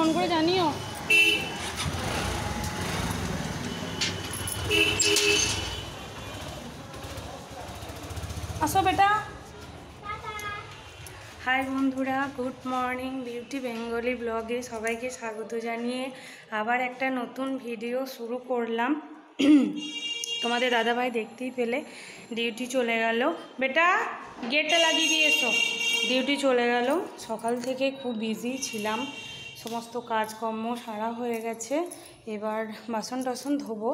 Phone করে জানিও। আসো বেটা। হাই বন্ধুরা, গুড মর্নিং। বিউটি বেঙ্গলি ব্লগে সবাইকে স্বাগত জানিয়ে আবার একটা নতুন ভিডিও শুরু করলাম। তোমাদের দাদাভাই দেখতেই পেলে ডিউটি চলে গেল। বেটা গেটটা লাগিয়ে দিয়ে এসো। ডিউটি চলে গেল। সকাল থেকে খুব বিজি ছিলাম, সমস্ত কাজকর্ম সারা হয়ে গেছে। এবার বাসন টাসন ধোবো।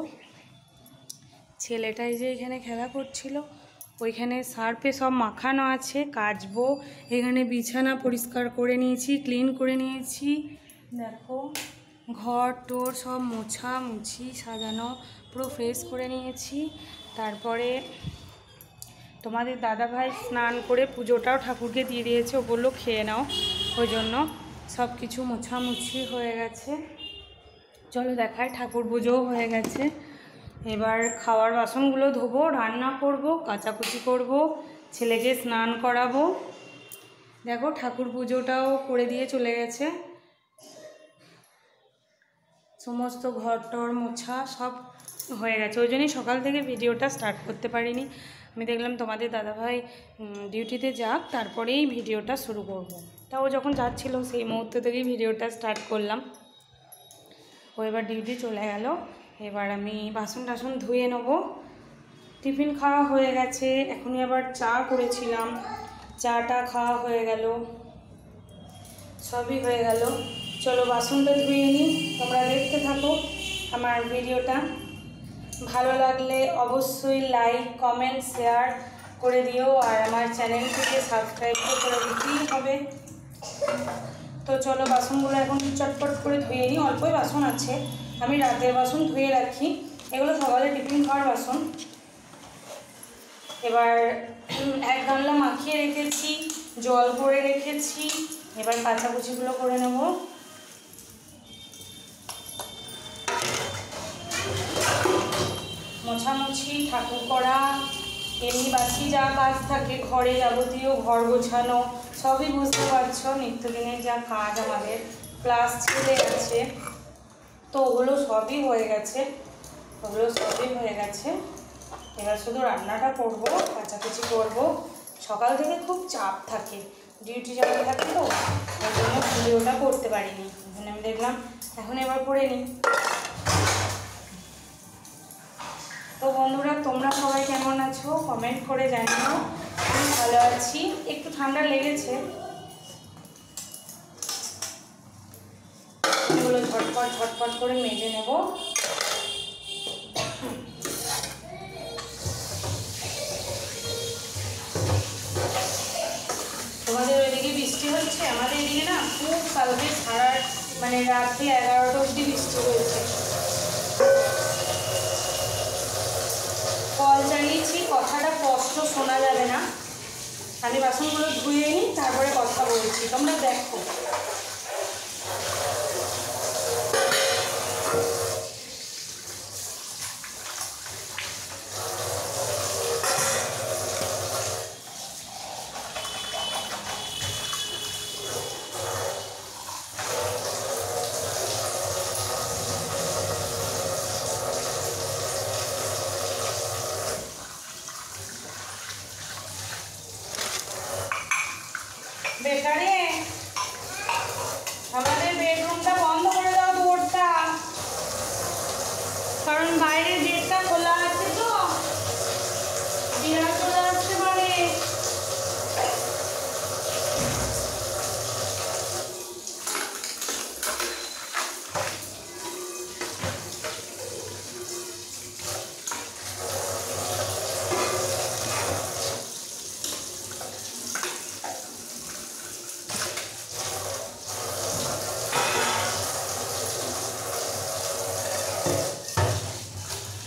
ছেলেটাই যে এখানে খেলা করছিল, ওইখানে সার্ফে সব মাখানো আছে, কাচবো। এখানে বিছানা পরিষ্কার করে নিয়েছি, ক্লিন করে নিয়েছি। দেখো ঘর টোর সব মোছা মুছি সাজানো পুরো ফ্রেশ করে নিয়েছি। তারপরে তোমাদের দাদাভাই স্নান করে পুজোটাও ঠাকুরকে দিয়ে দিয়েছে, ও বললো খেয়ে নাও, ওই জন্য সব কিছু মোছামুছি হয়ে গেছে। চলো দেখায়, ঠাকুর পুজোও হয়ে গেছে। এবার খাওয়ার বাসনগুলো ধোবো, রান্না করব, কাচাকুচি করব, ছেলেকে স্নান করাবো। দেখো ঠাকুর পুজোটাও করে দিয়ে চলে গেছে। সমস্ত ঘর টর মোছা সব হয়ে গেছে, ওই জন্যই সকাল থেকে ভিডিওটা স্টার্ট করতে পারিনি। আমি দেখলাম তোমাদের দাদাভাই ডিউটিতে যাক, তারপরেই ভিডিওটা শুরু করব। তা ও যখন যাচ্ছিল সেই মুহূর্ত থেকেই ভিডিওটা স্টার্ট করলাম। ও এবার ডিউটি চলে গেল। এবার আমি বাসন টাসন ধুয়ে নেবো। টিফিন খাওয়া হয়ে গেছে, এখনই আবার চা করেছিলাম, চাটা খাওয়া হয়ে গেল, সবই হয়ে গেল। চলো বাসনটা ধুয়ে নিই, তোমরা দেখতে থাকো আমার ভিডিওটা। ভালো লাগলে অবশ্যই লাইক কমেন্ট শেয়ার করে দিও, আর আমার চ্যানেলটিকে সাবস্ক্রাইব করে দিতেই হবে। তো চলো বাসনগুলো এখন চটপট করে ধুয়ে নিই। অল্পই বাসন আছে, আমি রাতের বাসন ধুয়ে রাখি, এগুলো সকালে টিফিন খাওয়ার বাসন। এবার এক গামলা মাখিয়ে রেখেছি, জল করে রেখেছি। এবার কাচাকুচিগুলো করে নেব। মোছামুছি, ঠাকুর করা, এমনি বাকি যা কাজ থাকে ঘরে যাবতীয় ঘর গোছানো, সবই বুঝতে পারছো নিত্যদিনের যা কাজ আমাদের। প্লাস ছেলে আছে, তো ওগুলো সবই হয়ে গেছে, এবার শুধু রান্নাটা করব, কাচাকুচি করব। সকাল থেকে খুব চাপ থাকে, ডিউটি যাওয়া থাকে, তো ওই জন্য ভিডিওটা করতে পারিনি। ওখানে আমি দেখলাম এখন এবার করে নিই। তো বন্ধুরা, তোমরা সবাই কেমন আছো কমেন্ট করে জানিও। আমি ভালো আছি, একটু ঠান্ডা লেগেছে। এগুলো ঝটপট করে মেজে নেব। তোমাদের ওইদিকে বৃষ্টি হচ্ছে? আমাদের এদিকে না খুব কালকে সারা রাত্রি 11টা অবধি বৃষ্টি হয়েছে। কল চালিয়েছি, কথাটা স্পষ্ট শোনা যাবে না। আমি বাসনগুলো ধুয়ে নিই, তারপরে কথা বলছি, তোমরা দেখো। বেকারে আমাদের বেডরুমটা বন্ধ করে দাও, দৌড়টা, কারণ বাইরে গেটটা খোলা আছে, তো বিড়াল চলে আসতে পারে।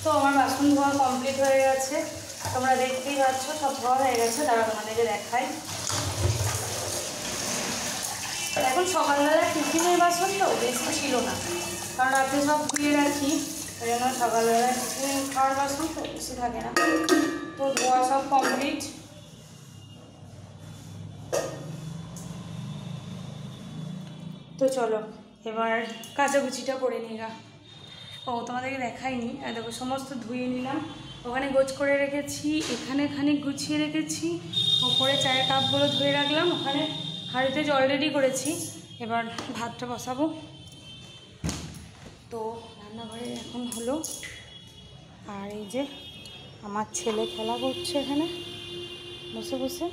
তো আমার বাসন ধোয়া কমপ্লিট হয়ে গেছে, তোমরা দেখতেই পাচ্ছ সব ধোয়া হয়ে গেছে। তারা তোমাদেরকে দেখাই। এখন সকালবেলা টিফিনের বাসন তো বেশি ছিল না, কারণ রাতে সব ধুয়ে রাখি, ওই জন্য সকালবেলা টিফিন খাওয়ার বাসন তো বেশি থাকে না। তো ধোয়া সব কমপ্লিট। তো চলো এবার কাচাকুচিটা করে নিগা। ও তোমাদেরকে দেখাইনি, দেখো সমস্ত ধুয়ে নিলাম, ওখানে গোছ করে রেখেছি, এখানে খানিক গুছিয়ে রেখেছি, ওপরে চায়ের কাপগুলো ধুয়ে রাখলাম, ওখানে হাঁড়িতে জল রেডি করেছি। এবার ভাতটা বসাবো। তো রান্নাঘরে এখন হলো, আর এই যে আমার ছেলে খেলা করছে এখানে বসে বসে।